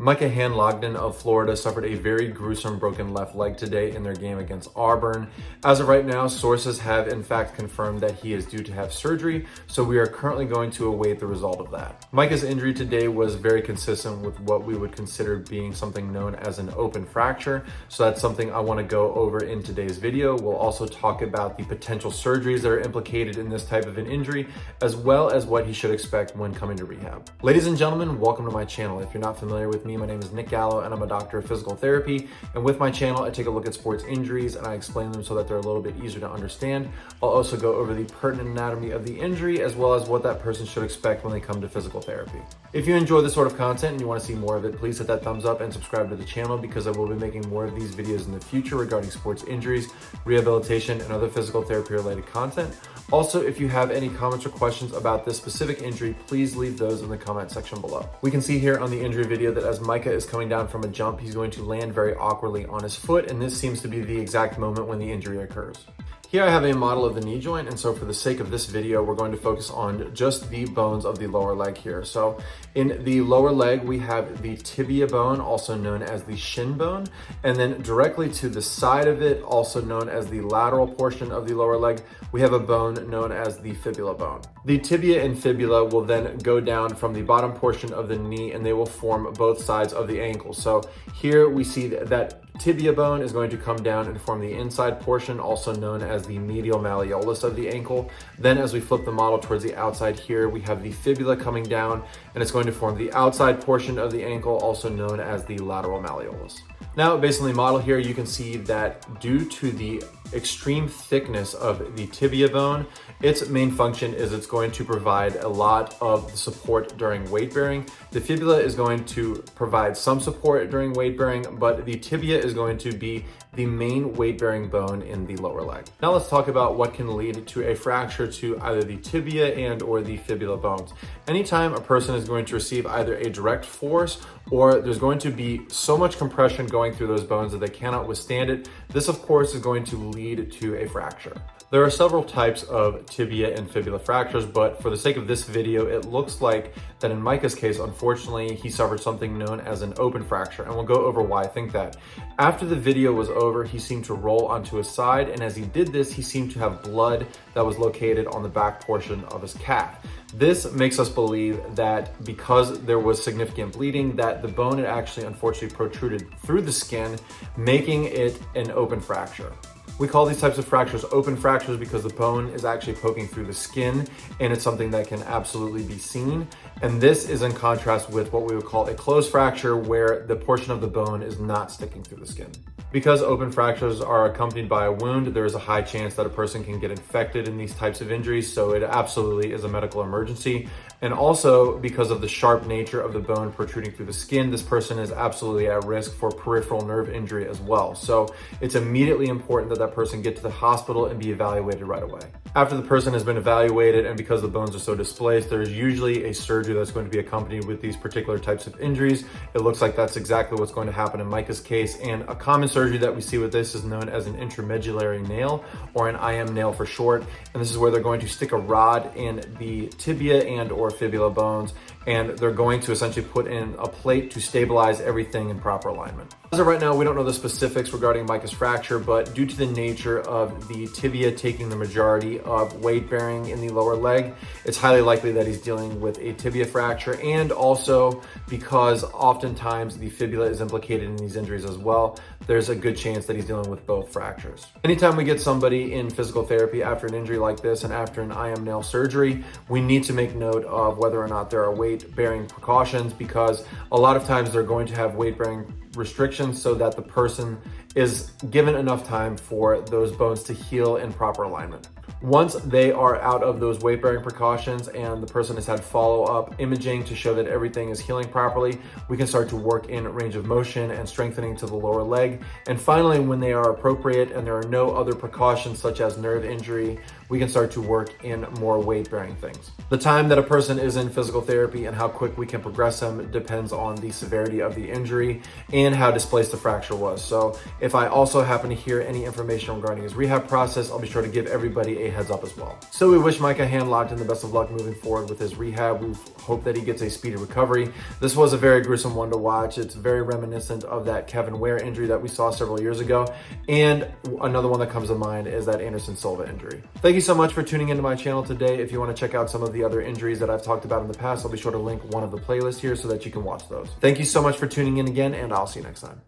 Micah Handlogten of Florida suffered a very gruesome broken left leg today in their game against Auburn. As of right now, sources have in fact confirmed that he is due to have surgery, so we are currently going to await the result of that. Micah's injury today was very consistent with what we would consider being something known as an open fracture, so that's something I want to go over in today's video. We'll also talk about the potential surgeries that are implicated in this type of an injury, as well as what he should expect when coming to rehab. Ladies and gentlemen, welcome to my channel. If you're not familiar with me, my name is Nick Gallo and I'm a doctor of physical therapy. And with my channel, I take a look at sports injuries and I explain them so that they're a little bit easier to understand. I'll also go over the pertinent anatomy of the injury as well as what that person should expect when they come to physical therapy. If you enjoy this sort of content and you want to see more of it, please hit that thumbs up and subscribe to the channel because I will be making more of these videos in the future regarding sports injuries, rehabilitation, and other physical therapy related content. Also, if you have any comments or questions about this specific injury, please leave those in the comment section below. We can see here on the injury video that as Micah is coming down from a jump, he's going to land very awkwardly on his foot, and this seems to be the exact moment when the injury occurs. Here I have a model of the knee joint, and so for the sake of this video, we're going to focus on just the bones of the lower leg here. So in the lower leg, we have the tibia bone, also known as the shin bone, and then directly to the side of it, also known as the lateral portion of the lower leg, we have a bone known as the fibula bone. The tibia and fibula will then go down from the bottom portion of the knee and they will form both sides of the ankle. So here we see that tibia bone is going to come down and form the inside portion, also known as the medial malleolus of the ankle. Then as we flip the model towards the outside here, we have the fibula coming down and it's going to form the outside portion of the ankle, also known as the lateral malleolus. Now, based on the model here, you can see that due to the extreme thickness of the tibia bone, its main function is it's going to provide a lot of support during weight bearing. The fibula is going to provide some support during weight bearing, but the tibia is going to be the main weight bearing bone in the lower leg. Now let's talk about what can lead to a fracture to either the tibia and or the fibula bones. Anytime a person is going to receive either a direct force or there's going to be so much compression going through those bones that they cannot withstand it, this of course is going to lead to a fracture. There are several types of tibia and fibula fractures, but for the sake of this video, it looks like that in Micah's case, unfortunately, he suffered something known as an open fracture, and we'll go over why I think that. After the video was over, he seemed to roll onto his side, and as he did this, he seemed to have blood that was located on the back portion of his calf. This makes us believe that because there was significant bleeding, that the bone had actually unfortunately protruded through the skin, making it an open fracture. We call these types of fractures open fractures because the bone is actually poking through the skin and it's something that can absolutely be seen. And this is in contrast with what we would call a closed fracture where the portion of the bone is not sticking through the skin. Because open fractures are accompanied by a wound, there is a high chance that a person can get infected in these types of injuries, so it absolutely is a medical emergency. And also, because of the sharp nature of the bone protruding through the skin, this person is absolutely at risk for peripheral nerve injury as well. So it's immediately important that that person get to the hospital and be evaluated right away. After the person has been evaluated, and because the bones are so displaced, there's usually a surgery that's going to be accompanied with these particular types of injuries. It looks like that's exactly what's going to happen in Micah's case, and a common surgery that we see with this is known as an intramedullary nail, or an IM nail for short, and this is where they're going to stick a rod in the tibia and or fibula bones, and they're going to essentially put in a plate to stabilize everything in proper alignment. As of right now, we don't know the specifics regarding Micah's fracture, but due to the nature of the tibia taking the majority of weight bearing in the lower leg, it's highly likely that he's dealing with a tibia fracture, and also because oftentimes the fibula is implicated in these injuries as well, there's a good chance that he's dealing with both fractures. Anytime we get somebody in physical therapy after an injury like this and after an IM nail surgery, we need to make note of whether or not there are weight-bearing precautions, because a lot of times they're going to have weight-bearing restrictions so that the person is given enough time for those bones to heal in proper alignment. Once they are out of those weight-bearing precautions and the person has had follow-up imaging to show that everything is healing properly, we can start to work in range of motion and strengthening to the lower leg. And finally, when they are appropriate and there are no other precautions such as nerve injury, we can start to work in more weight-bearing things. The time that a person is in physical therapy and how quick we can progress them depends on the severity of the injury and how displaced the fracture was. So if I also happen to hear any information regarding his rehab process, I'll be sure to give everybody a a heads up as well. So we wish Micah Handlogten the best of luck moving forward with his rehab. We hope that he gets a speedy recovery. This was a very gruesome one to watch. It's very reminiscent of that Kevin Ware injury that we saw several years ago. And another one that comes to mind is that Anderson Silva injury. Thank you so much for tuning into my channel today. If you want to check out some of the other injuries that I've talked about in the past, I'll be sure to link one of the playlists here so that you can watch those. Thank you so much for tuning in again, and I'll see you next time.